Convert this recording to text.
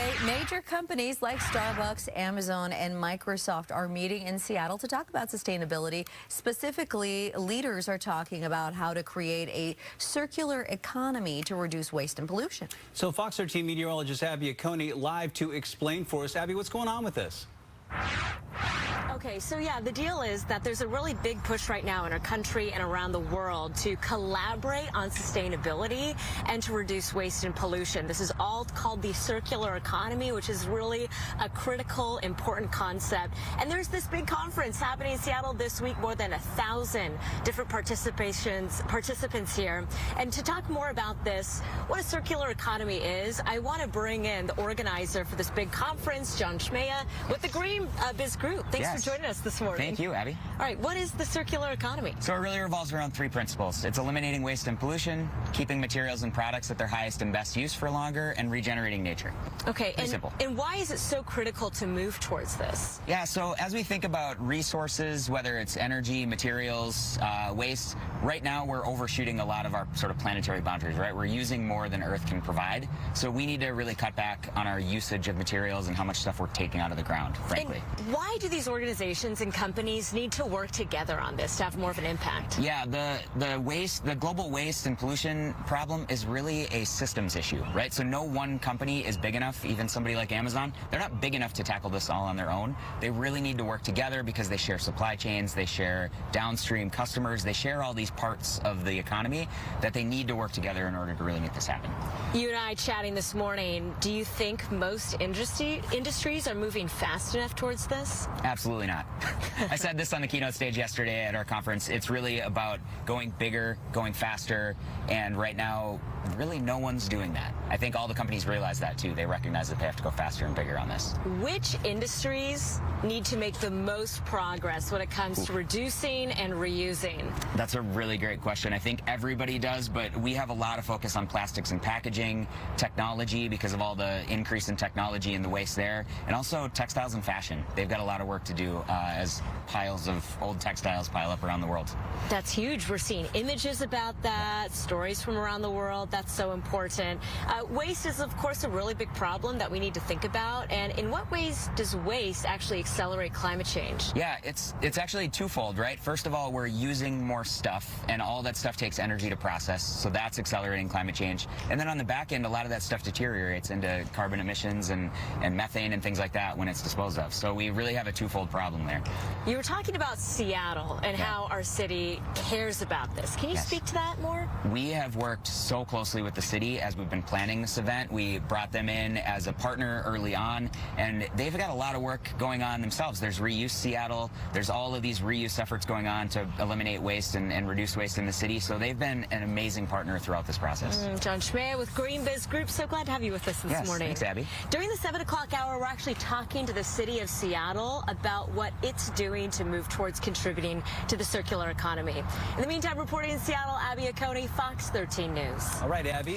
Today, major companies like Starbucks, Amazon, and Microsoft are meeting in Seattle to talk about sustainability. Specifically, leaders are talking about how to create a circular economy to reduce waste and pollution. So Fox 13 meteorologist Abby Acone live to explain for us. Abby, what's going on with this? Okay, so yeah, the deal is that there's a really big push right now in our country and around the world to collaborate on sustainability and to reduce waste and pollution. This is all called the circular economy, which is really a critical, important concept. And there's this big conference happening in Seattle this week, more than 1,000 different participants here. And to talk more about this, what a circular economy is, I want to bring in the organizer for this big conference, Jon Smieja, with the GreenBiz Group. Thanks for joining us this morning. Thank you, Abby. All right, what is the circular economy? So it really revolves around three principles. It's eliminating waste and pollution, keeping materials and products at their highest and best use for longer, and regenerating nature. Okay, Pretty simple. And why is it so critical to move towards this? Yeah, so as we think about resources, whether it's energy, materials, waste, right now we're overshooting a lot of our sort of planetary boundaries, right? We're using more than Earth can provide. So we need to really cut back on our usage of materials and how much stuff we're taking out of the ground, frankly. And why do these organizations and companies need to work together on this to have more of an impact? Yeah, the global waste and pollution problem is really a systems issue, right? So no one company is big enough, even somebody like Amazon, they're not big enough to tackle this all on their own. They really need to work together because they share supply chains, they share downstream customers, they share all these parts of the economy that they need to work together in order to really make this happen. You and I chatting this morning, do you think most industries are moving fast enough towards this? Absolutely not. I said this on the keynote stage yesterday at our conference. It's really about going bigger, going faster, and right now, really no one's doing that. I think all the companies realize that too. They recognize that they have to go faster and bigger on this. Which industries need to make the most progress when it comes to reducing and reusing? That's a really great question. I think everybody does, but we have a lot of focus on plastics and packaging, technology because of all the increase in technology and the waste there, and also textiles and fashion. They've got a lot of work to do as piles of old textiles pile up around the world. That's huge. We're seeing images about that, stories from around the world. That's so important. Waste is, of course, a really big problem that we need to think about. And in what ways does waste actually accelerate climate change? Yeah, it's actually twofold, right? First of all, we're using more stuff, and all that stuff takes energy to process, so that's accelerating climate change. And then on the back end, a lot of that stuff deteriorates into carbon emissions and methane and things like that when it's disposed of. So we really have a twofold problem there. You were talking about Seattle and how our city cares about this. Can you speak to that more? We have worked so closely with the city as we've been planning this event. We brought them in as a partner early on, and they've got a lot of work going on themselves. There's Reuse Seattle. There's all of these reuse efforts going on to eliminate waste and reduce waste in the city. So they've been an amazing partner throughout this process. Jon Smieja with GreenBiz Group. So glad to have you with us this morning. Thanks, Abby. During the 7 o'clock hour, we're actually talking to the city of Seattle about what it's doing to move towards contributing to the circular economy. In the meantime, reporting in Seattle, Abby Acone, Fox 13 News. All right, Abby.